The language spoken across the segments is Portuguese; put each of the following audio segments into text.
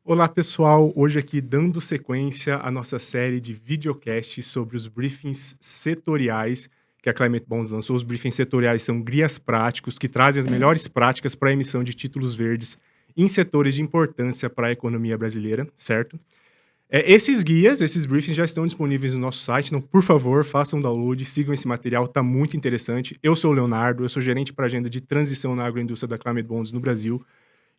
Olá pessoal, hoje aqui dando sequência à nossa série de videocasts sobre os briefings setoriais que a Climate Bonds lançou. Os briefings setoriais são guias práticos que trazem as melhores práticas para a emissão de títulos verdes em setores de importância para a economia brasileira, certo? Esses guias, esses briefings já estão disponíveis no nosso site, então por favor façam download, sigam esse material, está muito interessante. Eu sou o Leonardo, eu sou gerente para a agenda de transição na agroindústria da Climate Bonds no Brasil.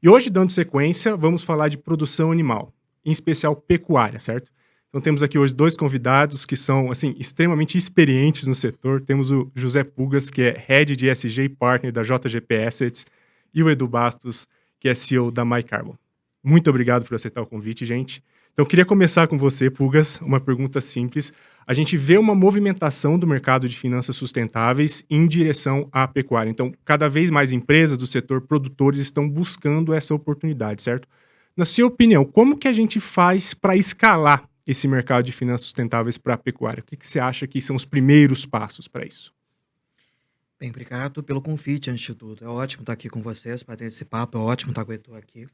E hoje, dando sequência, vamos falar de produção animal, em especial pecuária, certo? Então temos aqui hoje dois convidados que são, assim, extremamente experientes no setor. Temos o José Pugas, que é Head de ESG e Partner da JGP Assets, e o Edu Bastos, que é CEO da MyCarbon. Muito obrigado por aceitar o convite, gente. Então eu queria começar com você, Pugas, uma pergunta simples. A gente vê uma movimentação do mercado de finanças sustentáveis em direção à pecuária. Então, cada vez mais empresas do setor, produtores, estão buscando essa oportunidade, certo? Na sua opinião, como que a gente faz para escalar esse mercado de finanças sustentáveis para a pecuária? O que você acha que são os primeiros passos para isso? Bem, obrigado pelo convite, antes de tudo. É ótimo estar aqui com vocês para ter esse papo, é ótimo estar com o Edu aqui.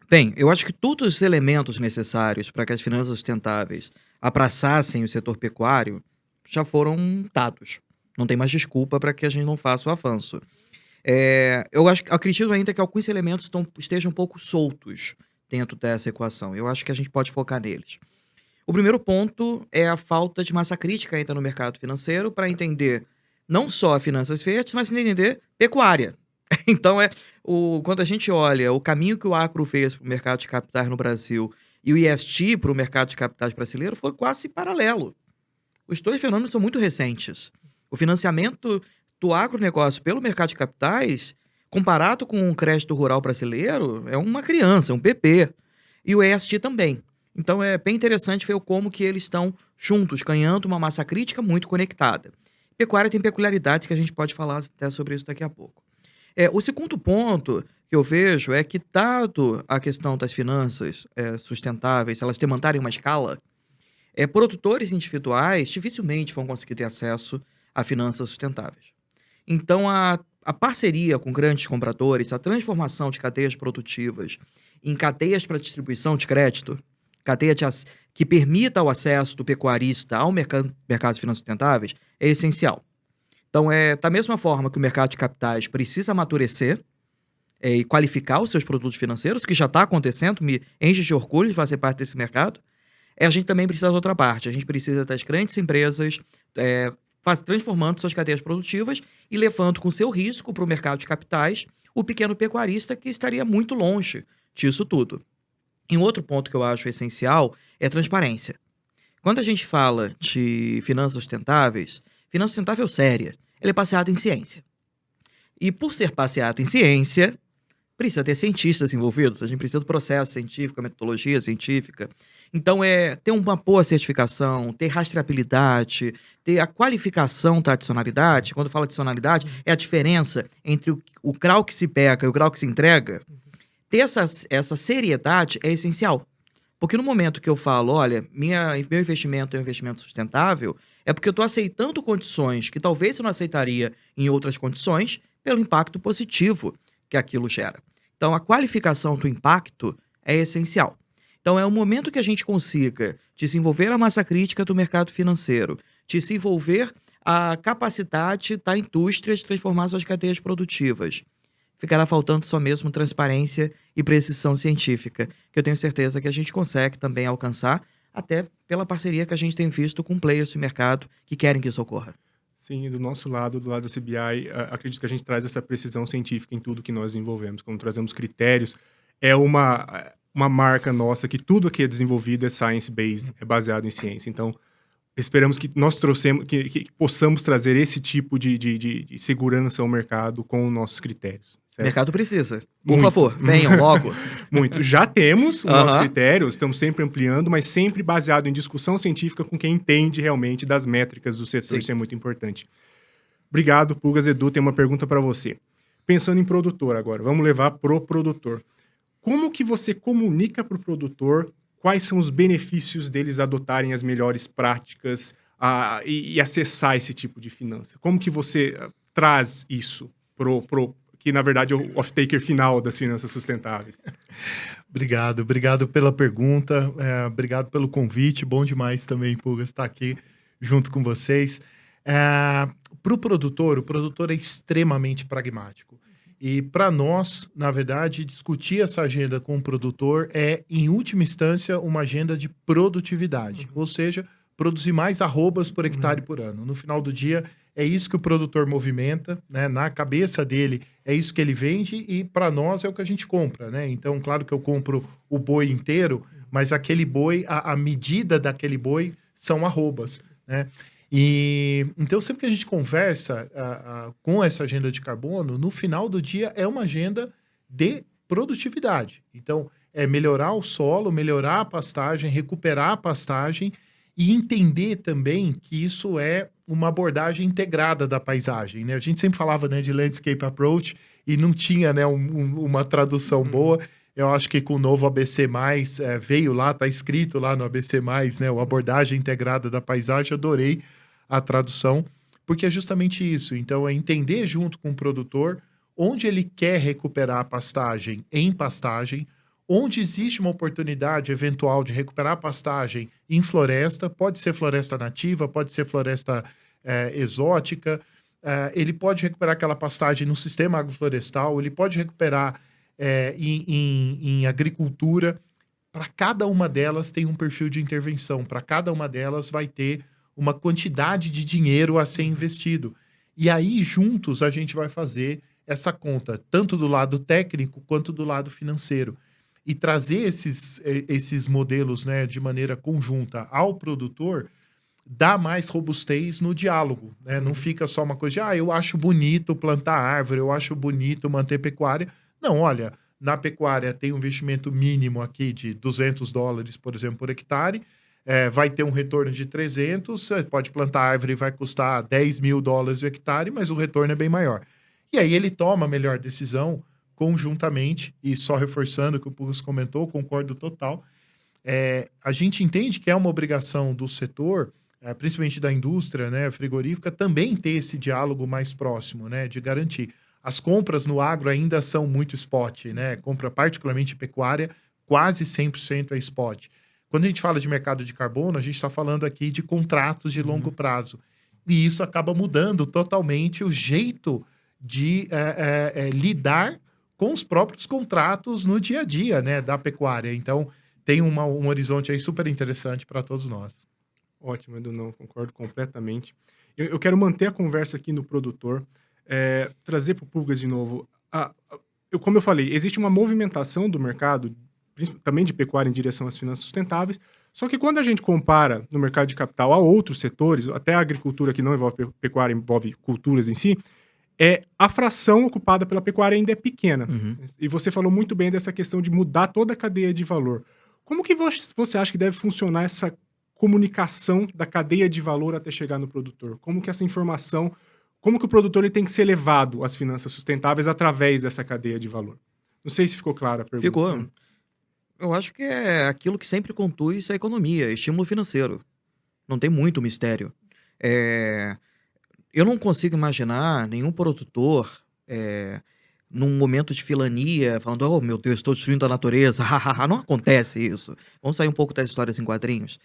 Bem, eu acho que todos os elementos necessários para que as finanças sustentáveis abraçassem o setor pecuário já foram dados. Não tem mais desculpa para que a gente não faça o avanço. Acredito ainda que alguns elementos estejam um pouco soltos dentro dessa equação. Eu acho que a gente pode focar neles. O primeiro ponto é a falta de massa crítica ainda no mercado financeiro para entender não só finanças verdes, mas entender pecuária. Então, quando a gente olha o caminho que o agro fez para o mercado de capitais no Brasil e o ESG para o mercado de capitais brasileiro foi quase paralelo. Os dois fenômenos são muito recentes. O financiamento do agronegócio pelo mercado de capitais, comparado com o crédito rural brasileiro, é uma criança, um bebê. E o ESG também. Então, é bem interessante ver como que eles estão juntos, ganhando uma massa crítica muito conectada. Pecuária tem peculiaridades que a gente pode falar até sobre isso daqui a pouco. O segundo ponto que eu vejo é que, dado a questão das finanças sustentáveis, elas demandarem uma escala, produtores individuais dificilmente vão conseguir ter acesso a finanças sustentáveis. Então, a parceria com grandes compradores, a transformação de cadeias produtivas em cadeias para distribuição de crédito, que permita o acesso do pecuarista ao mercado de finanças sustentáveis, é essencial. Então, da mesma forma que o mercado de capitais precisa amadurecer e qualificar os seus produtos financeiros, que já está acontecendo, me enche de orgulho de fazer parte desse mercado, a gente também precisa da outra parte. A gente precisa das grandes empresas transformando suas cadeias produtivas e levando com seu risco para o mercado de capitais o pequeno pecuarista que estaria muito longe disso tudo. E um outro ponto que eu acho essencial é a transparência. Quando a gente fala de finanças sustentáveis, finança sustentável séria, ela é baseada em ciência. E por ser baseada em ciência, precisa ter cientistas envolvidos, a gente precisa do processo científico, a metodologia científica. Então, ter uma boa certificação, ter rastreabilidade, ter a qualificação da adicionalidade. Quando eu falo adicionalidade, é a diferença entre o grau que se pega e o grau que se entrega. Ter essa seriedade é essencial. Porque no momento que eu falo, olha, meu investimento é um investimento sustentável, é porque eu estou aceitando condições que talvez eu não aceitaria em outras condições pelo impacto positivo que aquilo gera. Então, a qualificação do impacto é essencial. Então, é o momento que a gente consiga desenvolver a massa crítica do mercado financeiro, desenvolver a capacidade da indústria de transformar suas cadeias produtivas. Ficará faltando só mesmo transparência e precisão científica, que eu tenho certeza que a gente consegue também alcançar, até pela parceria que a gente tem visto com players do mercado que querem que isso ocorra. Sim, do nosso lado, do lado da CBI, acredito que a gente traz essa precisão científica em tudo que nós desenvolvemos. Quando trazemos critérios, é uma marca nossa que tudo que é desenvolvido é science-based, é baseado em ciência. Então, esperamos que nós que possamos trazer esse tipo de segurança ao mercado com os nossos critérios. O mercado precisa. Por favor, venham logo. Muito. Já temos os nossos critérios, estamos sempre ampliando, mas sempre baseado em discussão científica com quem entende realmente das métricas do setor. Sim. Isso é muito importante. Obrigado, Pugas. Edu, tem uma pergunta para você. Pensando em produtor agora, vamos levar pro produtor. Como que você comunica para o produtor quais são os benefícios deles adotarem as melhores práticas e acessar esse tipo de finança? Como que você traz isso que na verdade é o off-taker final das finanças sustentáveis? Obrigado pela pergunta, obrigado pelo convite, bom demais também, Pulgas, estar aqui junto com vocês. Para o produtor é extremamente pragmático. E para nós, na verdade, discutir essa agenda com o produtor é, em última instância, uma agenda de produtividade. Ou seja, produzir mais arrobas por hectare por ano. No final do dia, é isso que o produtor movimenta, né? Na cabeça dele, é isso que ele vende e para nós é o que a gente compra, né? Então, claro que eu compro o boi inteiro, mas aquele boi, a medida daquele boi são arrobas, né? E então, sempre que a gente conversa com essa agenda de carbono, no final do dia é uma agenda de produtividade. Então, é melhorar o solo, melhorar a pastagem, recuperar a pastagem e entender também que isso é uma abordagem integrada da paisagem, né? A gente sempre falava, né, de landscape approach e não tinha, né, uma tradução boa. Eu acho que com o novo ABC+, veio lá, está escrito lá no ABC+, né, o abordagem integrada da paisagem, adorei a tradução, porque é justamente isso. Então, é entender junto com o produtor onde ele quer recuperar a pastagem em pastagem, onde existe uma oportunidade eventual de recuperar a pastagem em floresta, pode ser floresta nativa, pode ser floresta exótica, ele pode recuperar aquela pastagem no sistema agroflorestal, ele pode recuperar em agricultura. Para cada uma delas tem um perfil de intervenção, para cada uma delas vai ter uma quantidade de dinheiro a ser investido. E aí, juntos, a gente vai fazer essa conta, tanto do lado técnico quanto do lado financeiro. E trazer esses modelos, né, de maneira conjunta ao produtor dá mais robustez no diálogo, né? Não fica só uma coisa de, eu acho bonito plantar árvore, eu acho bonito manter pecuária. Não, olha, na pecuária tem um investimento mínimo aqui de $200, por exemplo, por hectare, vai ter um retorno de 300, você pode plantar árvore e vai custar $10 mil o hectare, mas o retorno é bem maior. E aí ele toma a melhor decisão conjuntamente, e só reforçando o que o Pulgas comentou, concordo total, a gente entende que é uma obrigação do setor, principalmente da indústria, né, frigorífica, também ter esse diálogo mais próximo, né, de garantir. As compras no agro ainda são muito spot, né, compra particularmente pecuária, quase 100% é spot. Quando a gente fala de mercado de carbono, a gente está falando aqui de contratos de longo prazo. E isso acaba mudando totalmente o jeito de lidar com os próprios contratos no dia a dia, né, da pecuária. Então, tem um horizonte aí super interessante para todos nós. Ótimo, Edu, não, concordo completamente. Eu quero manter a conversa aqui no produtor, trazer para o Pulgas de novo. Como eu falei, existe uma movimentação do mercado, também de pecuária em direção às finanças sustentáveis, só que quando a gente compara no mercado de capital a outros setores, até a agricultura que não envolve pecuária, envolve culturas em si, a fração ocupada pela pecuária ainda é pequena. E você falou muito bem dessa questão de mudar toda a cadeia de valor. Como que você acha que deve funcionar essa comunicação da cadeia de valor até chegar no produtor? Como que essa informação, como que o produtor ele tem que ser levado às finanças sustentáveis através dessa cadeia de valor? Não sei se ficou clara a pergunta. Ficou. Eu acho que é aquilo que sempre conduz a economia, estímulo financeiro. Não tem muito mistério. Eu não consigo imaginar nenhum produtor num momento de filania, falando, oh meu Deus, estou destruindo a natureza, não acontece isso. Vamos sair um pouco das histórias em quadrinhos.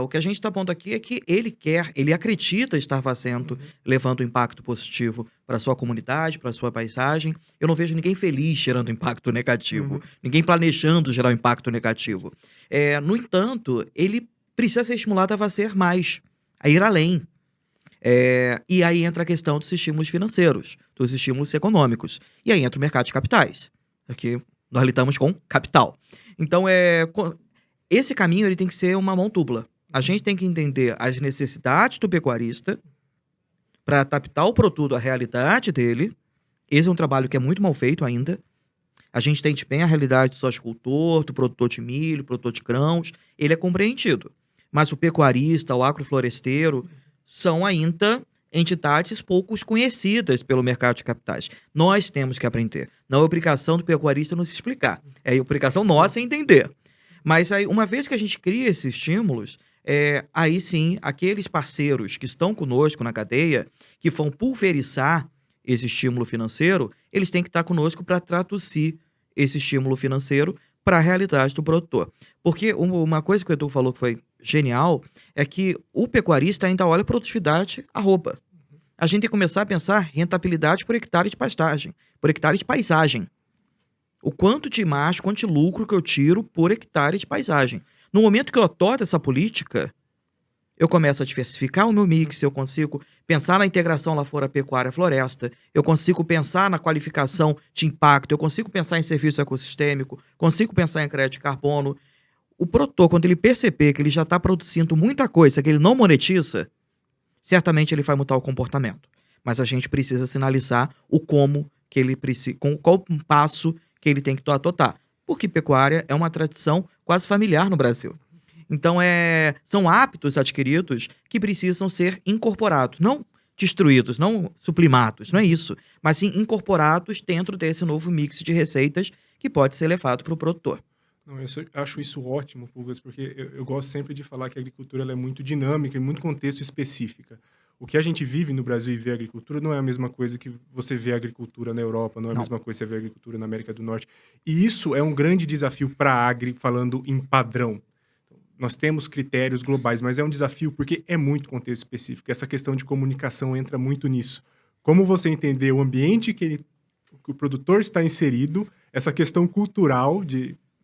O que a gente está pondo aqui é que ele acredita estar fazendo, levando impacto positivo para sua comunidade, para sua paisagem. Eu não vejo ninguém feliz gerando impacto negativo, ninguém planejando gerar um impacto negativo. No entanto, ele precisa ser estimulado a fazer mais, a ir além. E aí entra a questão dos estímulos financeiros, dos estímulos econômicos. E aí entra o mercado de capitais, porque nós lidamos com capital. Então, esse caminho ele tem que ser uma mão dupla. A gente tem que entender as necessidades do pecuarista para adaptar o produto à realidade dele. Esse é um trabalho que é muito mal feito ainda. A gente entende bem a realidade do sojicultor, do produtor de milho, produtor de grãos. Ele é compreendido. Mas o pecuarista, o agrofloresteiro, são ainda entidades pouco conhecidas pelo mercado de capitais. Nós temos que aprender. Não é obrigação do pecuarista nos explicar. É obrigação nossa entender. Mas aí, uma vez que a gente cria esses estímulos, aí sim, aqueles parceiros que estão conosco na cadeia, que vão pulverizar esse estímulo financeiro, eles têm que estar conosco para traduzir esse estímulo financeiro para a realidade do produtor. Porque uma coisa que o Edu falou que foi genial é que o pecuarista ainda olha produtividade arroba. A gente tem que começar a pensar rentabilidade por hectare de pastagem, por hectare de paisagem. O quanto de imagem, quanto de lucro que eu tiro por hectare de paisagem. No momento que eu adoto essa política, eu começo a diversificar o meu mix, eu consigo pensar na integração lavoura, pecuária, floresta, eu consigo pensar na qualificação de impacto, eu consigo pensar em serviço ecossistêmico, consigo pensar em crédito de carbono. O produtor, quando ele perceber que ele já está produzindo muita coisa que ele não monetiza, certamente ele vai mudar o comportamento. Mas a gente precisa sinalizar o como que ele precisa, qual passo que ele tem que adotar. Porque pecuária é uma tradição quase familiar no Brasil. Então, são hábitos adquiridos que precisam ser incorporados, não destruídos, não sublimados, não é isso, mas sim incorporados dentro desse novo mix de receitas que pode ser levado para o produtor. Não, eu acho isso ótimo, Pulgas, porque eu gosto sempre de falar que a agricultura ela é muito dinâmica e muito contexto específica. O que a gente vive no Brasil e vê a agricultura não é a mesma coisa que você vê a agricultura na Europa, não é a mesma coisa que você vê a agricultura na América do Norte. E isso é um grande desafio para a agri, falando em padrão. Nós temos critérios globais, mas é um desafio porque é muito contexto específico. Essa questão de comunicação entra muito nisso. Como você entender o ambiente que o produtor está inserido, essa questão cultural,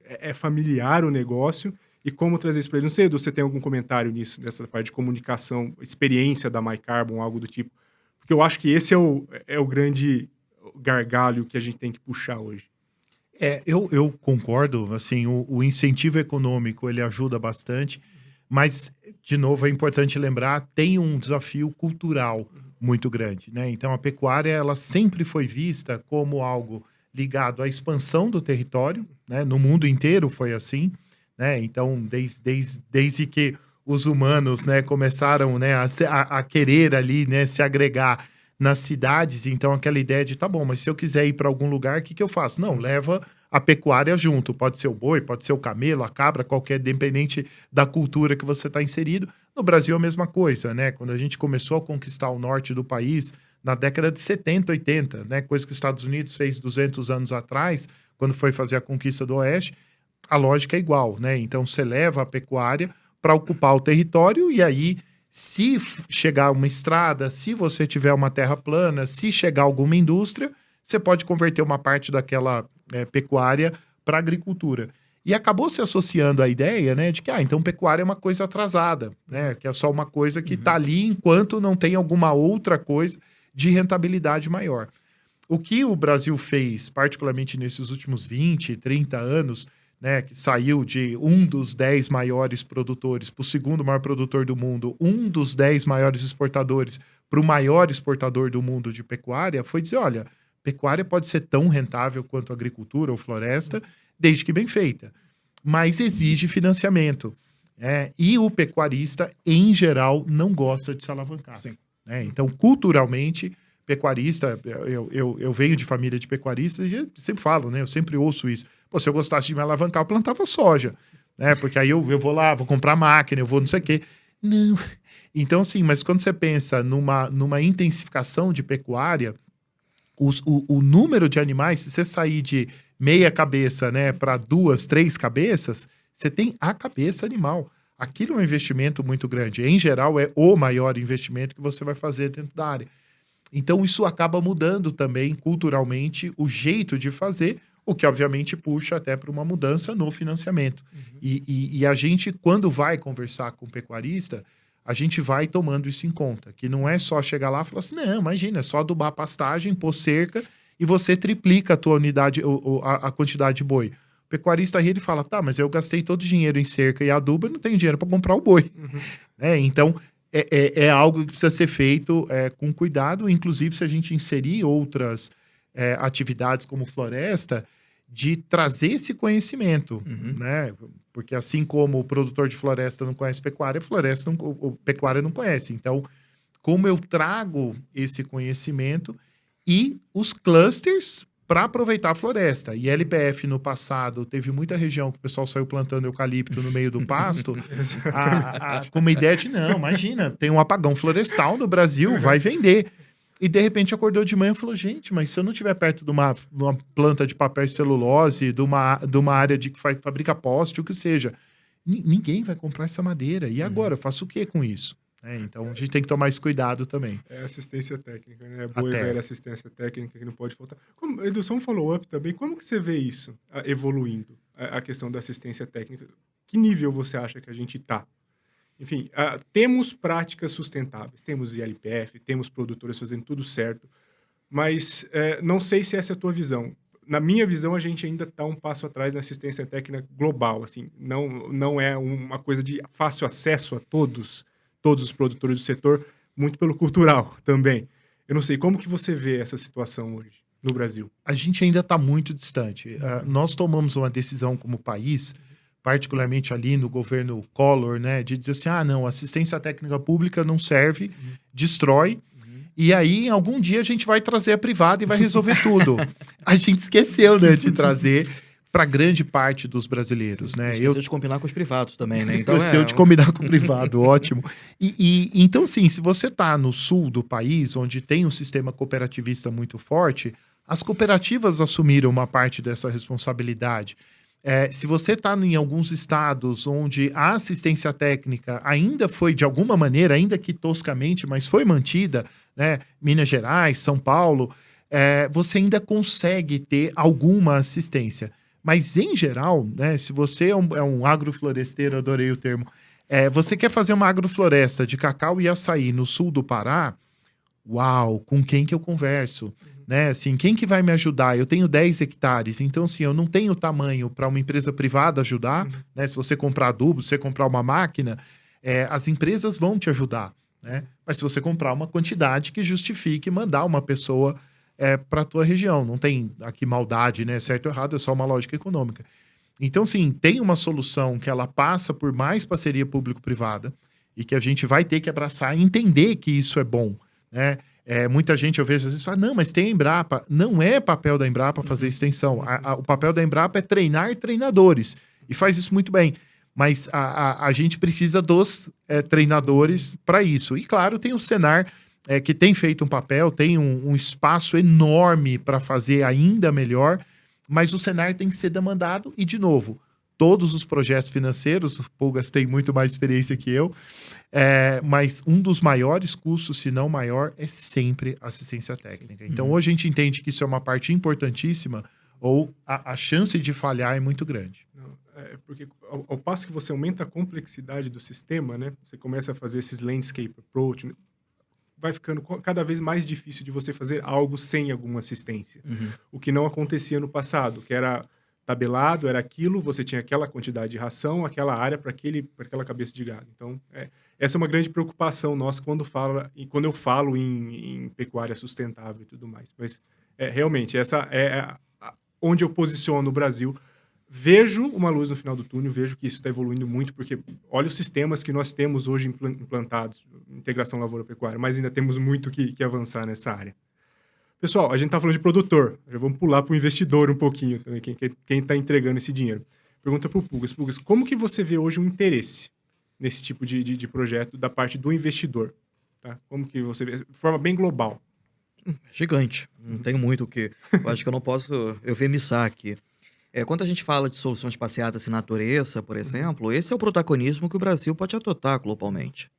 é familiar o negócio, e como trazer isso para ele. Não sei, Edu, você tem algum comentário nisso, nessa parte de comunicação, experiência da MyCarbon, algo do tipo? Porque eu acho que esse é o grande gargalho que a gente tem que puxar hoje. Eu concordo, assim, o incentivo econômico, ele ajuda bastante, mas, de novo, é importante lembrar, tem um desafio cultural muito grande, né? Então, a pecuária, ela sempre foi vista como algo ligado à expansão do território, né? No mundo inteiro foi assim, né? Então, desde que os humanos, né, começaram, né, a querer ali, né, se agregar nas cidades, então aquela ideia de, tá bom, mas se eu quiser ir para algum lugar, o que eu faço? Não, leva a pecuária junto, pode ser o boi, pode ser o camelo, a cabra, qualquer, dependente da cultura que você está inserido. No Brasil é a mesma coisa, né? Quando a gente começou a conquistar o norte do país, na década de 70, 80, né, coisa que os Estados Unidos fez 200 anos atrás, quando foi fazer a conquista do oeste, a lógica é igual, né? Então você leva a pecuária para ocupar o território e aí, se chegar uma estrada, se você tiver uma terra plana, se chegar alguma indústria, você pode converter uma parte daquela pecuária para agricultura. E acabou se associando a ideia, né, de que, então pecuária é uma coisa atrasada, né, que é só uma coisa que está ali enquanto não tem alguma outra coisa de rentabilidade maior. O que o Brasil fez, particularmente nesses últimos 20, 30 anos, né, que saiu de um dos 10 maiores produtores para o segundo maior produtor do mundo, um dos 10 maiores exportadores para o maior exportador do mundo de pecuária, foi dizer, olha, pecuária pode ser tão rentável quanto agricultura ou floresta, desde que bem feita, mas exige financiamento. E o pecuarista, em geral, não gosta de se alavancar. Então, culturalmente, pecuarista, eu venho de família de pecuaristas e eu sempre falo, né? Eu sempre ouço isso. Pô, se eu gostasse de me alavancar, eu plantava soja, né? Porque aí eu vou lá, vou comprar máquina, eu vou não sei o quê. Não. Então, assim, mas quando você pensa numa intensificação de pecuária, o número de animais, se você sair de meia cabeça, né, para 2, 3 cabeças, você tem a cabeça animal. Aquilo é um investimento muito grande. Em geral, é o maior investimento que você vai fazer dentro da área. Então, isso acaba mudando também, culturalmente, o jeito de fazer, o que, obviamente, puxa até para uma mudança no financiamento. E a gente, quando vai conversar com o pecuarista, a gente vai tomando isso em conta, que não é só chegar lá e falar assim, não, imagina, é só adubar a pastagem, pôr cerca e você triplica a tua unidade, a quantidade de boi. O pecuarista ri e fala, tá, mas eu gastei todo o dinheiro em cerca e adubo e não tenho dinheiro para comprar o boi. Então, é algo que precisa ser feito com cuidado, inclusive se a gente inserir outras atividades como floresta, de trazer esse conhecimento, né? Porque assim como o produtor de floresta não conhece pecuária, o pecuária não conhece. Então, como eu trago esse conhecimento e os clusters para aproveitar a floresta. E LPF no passado teve muita região que o pessoal saiu plantando eucalipto no meio do pasto, com uma ideia de, não, imagina, tem um apagão florestal no Brasil, vai vender. e de repente acordou de manhã e falou, gente, mas se eu não estiver perto de uma planta de papel e celulose, de uma área que fabrica poste, o que seja, ninguém vai comprar essa madeira. E agora, eu faço o que com isso? Então, a gente tem que tomar esse cuidado também. É assistência técnica, né? Boa e velha assistência técnica que não pode faltar. Edu, só um follow-up também. Como que você vê isso evoluindo, a questão da assistência técnica? Que nível você acha que a gente está? Enfim, temos práticas sustentáveis, temos ILPF, temos produtores fazendo tudo certo, mas não sei se essa é a tua visão. Na minha visão, a gente ainda está um passo atrás na assistência técnica global. Assim, não é uma coisa de fácil acesso a todos os produtores do setor, muito pelo cultural também. Eu não sei, como que você vê essa situação hoje no Brasil? A gente ainda está muito distante. Nós tomamos uma decisão como país, particularmente ali no governo Collor, né, de dizer assim, não, assistência técnica pública não serve, destrói, e aí algum dia a gente vai trazer a privada e vai resolver tudo. A gente esqueceu, né, de trazer para grande parte dos brasileiros, né? Esqueceu de combinar com os privados também, né? Então, esqueceu de combinar com o privado, ótimo. Então, assim, se você está no sul do país, onde tem um sistema cooperativista muito forte, as cooperativas assumiram uma parte dessa responsabilidade. Se você está em alguns estados onde a assistência técnica ainda foi, de alguma maneira, ainda que toscamente, mas foi mantida, né? Minas Gerais, São Paulo, você ainda consegue ter alguma assistência. Mas, em geral, né, se você é um agrofloresteiro, adorei o termo, você quer fazer uma agrofloresta de cacau e açaí no sul do Pará, uau, com quem que eu converso? Né? Assim, quem que vai me ajudar? Eu tenho 10 hectares, então assim, eu não tenho tamanho para uma empresa privada ajudar, né? Se você comprar adubo, se você comprar uma máquina, as empresas vão te ajudar, né? Mas se você comprar uma quantidade que justifique mandar uma pessoa para a tua região, não tem aqui maldade, né? Certo ou errado, é só uma lógica econômica. Então, sim, tem uma solução que ela passa por mais parceria público-privada e que a gente vai ter que abraçar e entender que isso é bom, né? Muita gente, eu vejo, às vezes fala, não, mas tem a Embrapa. Não é papel da Embrapa fazer extensão. O papel da Embrapa é treinar treinadores. E faz isso muito bem. Mas a gente precisa dos treinadores para isso. E, claro, tem o Senar, que tem feito um papel, tem um espaço enorme para fazer ainda melhor, mas o Senar tem que ser demandado e, de novo, todos os projetos financeiros, o Pulgas tem muito mais experiência que eu, mas um dos maiores custos, se não maior, é sempre assistência técnica. Então, hoje a gente entende que isso é uma parte importantíssima, ou a chance de falhar é muito grande. Porque ao passo que você aumenta a complexidade do sistema, né, você começa a fazer esses landscape approach, né, vai ficando cada vez mais difícil de você fazer algo sem alguma assistência. O que não acontecia no passado, que era tabelado, era aquilo, você tinha aquela quantidade de ração, aquela área para aquela cabeça de gado. Então, essa é uma grande preocupação nossa quando eu falo em pecuária sustentável e tudo mais. Mas, realmente, essa é onde eu posiciono o Brasil. Vejo uma luz no final do túnel, vejo que isso está evoluindo muito, porque olha os sistemas que nós temos hoje implantados, integração lavoura-pecuária, mas ainda temos muito que avançar nessa área. Pessoal, a gente está falando de produtor, já vamos pular para o investidor um pouquinho, também, quem está entregando esse dinheiro. Pergunta para o Pulgas. Pulgas, como que você vê hoje um interesse nesse tipo de projeto da parte do investidor? Tá? Como que você vê, de forma bem global? Gigante, não tenho muito o que... Eu acho que eu não posso eufemizar aqui. Quando a gente fala de soluções passeadas em natureza, por exemplo, esse é o protagonismo que o Brasil pode adotar globalmente.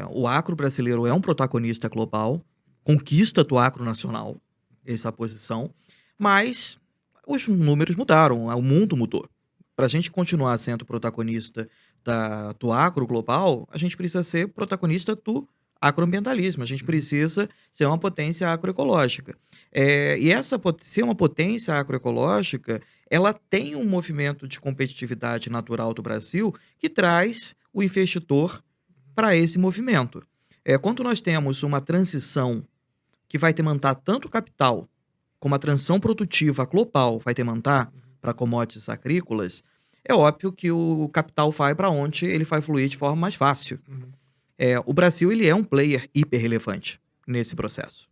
O agro brasileiro é um protagonista global, conquista do agro nacional, essa posição, mas os números mudaram, o mundo mudou. Para a gente continuar sendo protagonista do agro global, a gente precisa ser protagonista do agroambientalismo, a gente precisa ser uma potência agroecológica. E ser uma potência agroecológica, ela tem um movimento de competitividade natural do Brasil que traz o investidor para esse movimento. Quando nós temos uma transição que vai demandar tanto capital, como a transição produtiva global vai demandar para commodities agrícolas, é óbvio que o capital vai para onde ele vai fluir de forma mais fácil. O Brasil ele é um player hiper relevante nesse processo.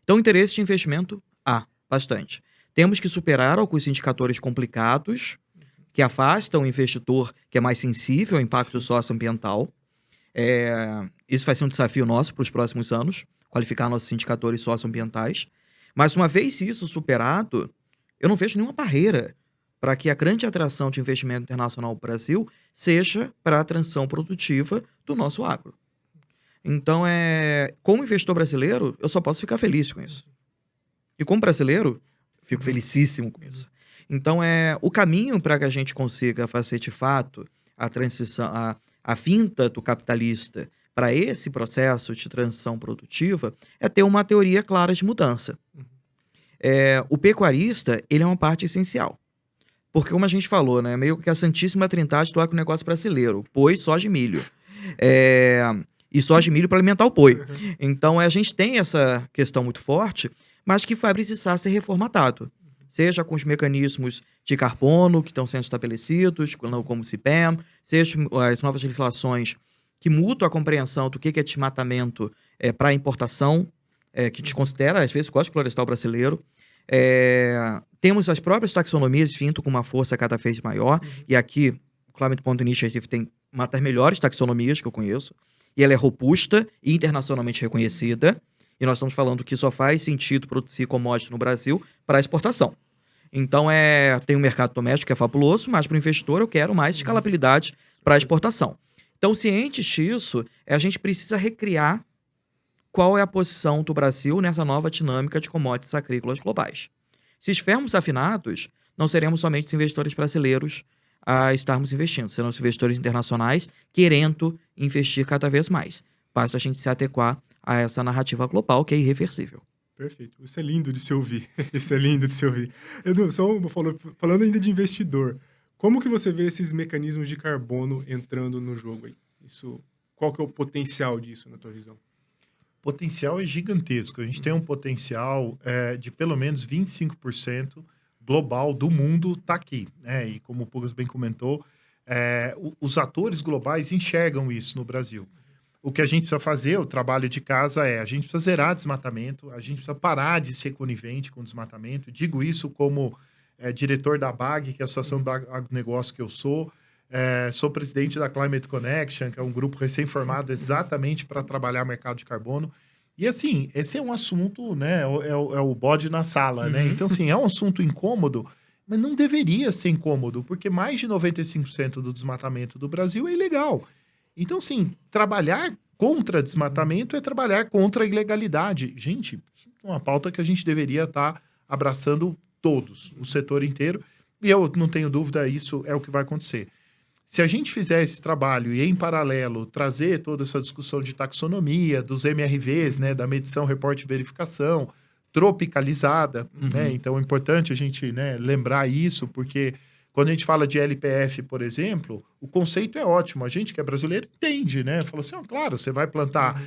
Então, interesse de investimento, há bastante. Temos que superar alguns indicadores complicados que afastam o investidor que é mais sensível ao impacto socioambiental. Isso vai ser um desafio nosso para os próximos anos. qualificar nossos indicadores socioambientais. Mas uma vez isso superado, eu não vejo nenhuma barreira para que a grande atração de investimento internacional no Brasil seja para a transição produtiva do nosso agro. Então, como investidor brasileiro, eu só posso ficar feliz com isso. E como brasileiro, fico felicíssimo com isso. Então, o caminho para que a gente consiga fazer, de fato, a transição, a vinda do capitalista para esse processo de transição produtiva é ter uma teoria clara de mudança. O pecuarista, ele é uma parte essencial. Porque, como a gente falou, né, meio que a santíssima trindade do agronegócio brasileiro: boi, soja e milho. E soja e milho para alimentar o boi. Então, a gente tem essa questão muito forte, mas que vai precisar ser reformatado. Seja com os mecanismos de carbono que estão sendo estabelecidos, como o CBAM, seja as novas legislações que mudam a compreensão do que é desmatamento para importação, que desconsidera, às vezes, o Código Florestal brasileiro. Temos as próprias taxonomias vindo com uma força cada vez maior, e aqui o Climate Bond Initiative tem uma das melhores taxonomias que eu conheço, e ela é robusta e internacionalmente reconhecida, e nós estamos falando que só faz sentido produzir commodity no Brasil para exportação. Então, tem um mercado doméstico que é fabuloso, mas para o investidor eu quero mais escalabilidade para exportação. Então, cientes disso, a gente precisa recriar qual é a posição do Brasil nessa nova dinâmica de commodities agrícolas globais. Se estivermos afinados, não seremos somente os investidores brasileiros a estarmos investindo, serão os investidores internacionais querendo investir cada vez mais. Basta a gente se adequar a essa narrativa global que é irreversível. Perfeito. Isso é lindo de se ouvir. Isso é lindo de se ouvir. Edu, falando ainda de investidor, como que você vê esses mecanismos de carbono entrando no jogo aí? Qual que é o potencial disso, na tua visão? O potencial é gigantesco. A gente tem um potencial de pelo menos 25% global do mundo está aqui, né? E como o Pugas bem comentou, os atores globais enxergam isso no Brasil. O que a gente precisa fazer, o trabalho de casa a gente precisa zerar desmatamento, a gente precisa parar de ser conivente com desmatamento. Digo isso como diretor da BAG, que é a Associação do Agronegócio que eu sou presidente da Climate Connection, que é um grupo recém-formado exatamente para trabalhar mercado de carbono. E assim, esse é um assunto, né, é o bode na sala, né? Então, assim, é um assunto incômodo, mas não deveria ser incômodo, porque mais de 95% do desmatamento do Brasil é ilegal. Então, assim, trabalhar contra desmatamento é trabalhar contra a ilegalidade. Gente, é uma pauta que a gente deveria estar abraçando todos, o setor inteiro, e eu não tenho dúvida, isso é o que vai acontecer. Se a gente fizer esse trabalho e, em paralelo, trazer toda essa discussão de taxonomia, dos MRVs, né, da medição, reporte e verificação, tropicalizada, né? Então é importante a gente, né, lembrar isso, porque quando a gente fala de LPF, por exemplo, o conceito é ótimo. A gente que é brasileiro entende, né? Fala assim, claro, você vai plantar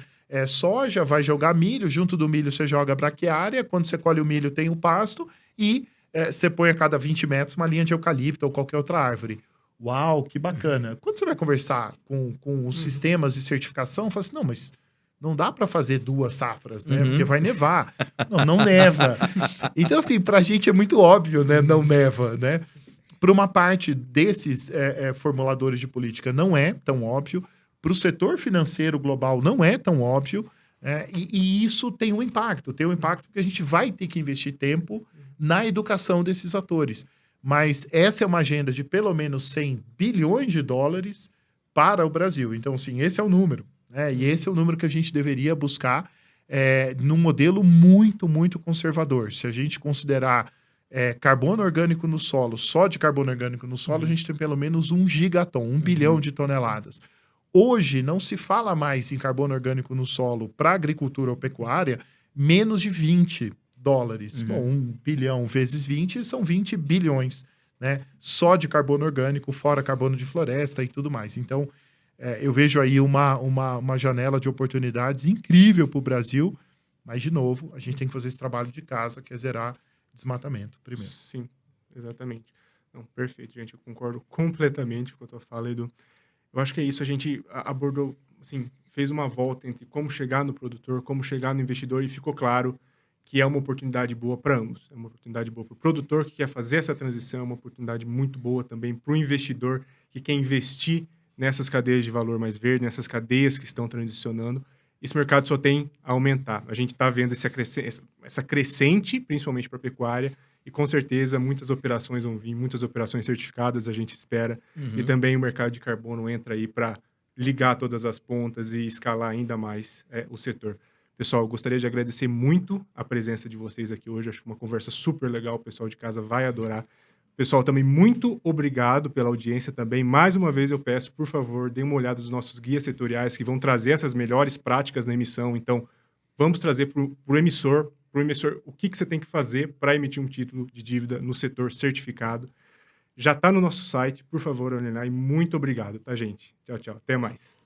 soja, vai jogar milho, junto do milho você joga braquiária, quando você colhe o milho tem o pasto e você põe a cada 20 metros uma linha de eucalipto ou qualquer outra árvore. Uau, que bacana. Quando você vai conversar com os sistemas de certificação, fala assim, não, mas não dá para fazer 2 safras, né? Porque vai nevar. Não neva. Então, assim, pra gente é muito óbvio, né? Não neva, né? Para uma parte desses formuladores de política não é tão óbvio. Para o setor financeiro global não é tão óbvio. E isso tem um impacto. Tem um impacto porque a gente vai ter que investir tempo na educação desses atores. Mas essa é uma agenda de pelo menos 100 bilhões de dólares para o Brasil. Então, assim, esse é o número. E esse é o número que a gente deveria buscar num modelo muito, muito conservador. Se a gente considerar carbono orgânico no solo, só de carbono orgânico no solo, a gente tem pelo menos 1 gigaton, 1 bilhão de toneladas. Hoje, não se fala mais em carbono orgânico no solo para agricultura ou pecuária, menos de 20 dólares. Bom, 1 bilhão vezes 20 são 20 bilhões, né? Só de carbono orgânico, fora carbono de floresta e tudo mais. Então, eu vejo aí uma janela de oportunidades incrível para o Brasil, mas, de novo, a gente tem que fazer esse trabalho de casa, que é zerar desmatamento primeiro. Sim, exatamente. Não, perfeito, gente. Eu concordo completamente com a tua fala, Edu. Eu acho que é isso. A gente abordou, assim, fez uma volta entre como chegar no produtor, como chegar no investidor, e ficou claro que é uma oportunidade boa para ambos. É uma oportunidade boa para o produtor que quer fazer essa transição, é uma oportunidade muito boa também para o investidor que quer investir nessas cadeias de valor mais verde, nessas cadeias que estão transicionando. esse mercado só tem a aumentar. A gente está vendo essa crescente, principalmente para a pecuária, e com certeza muitas operações vão vir, muitas operações certificadas a gente espera, e também o mercado de carbono entra aí para ligar todas as pontas e escalar ainda mais o setor. Pessoal, eu gostaria de agradecer muito a presença de vocês aqui hoje, acho que uma conversa super legal, o pessoal de casa vai adorar. Pessoal, também muito obrigado pela audiência também. Mais uma vez eu peço, por favor, deem uma olhada nos nossos guias setoriais que vão trazer essas melhores práticas na emissão. Então, vamos trazer para o emissor, o que você tem que fazer para emitir um título de dívida no setor certificado. Já está no nosso site, por favor, olhem lá. E muito obrigado, tá, gente? Tchau, tchau. Até mais.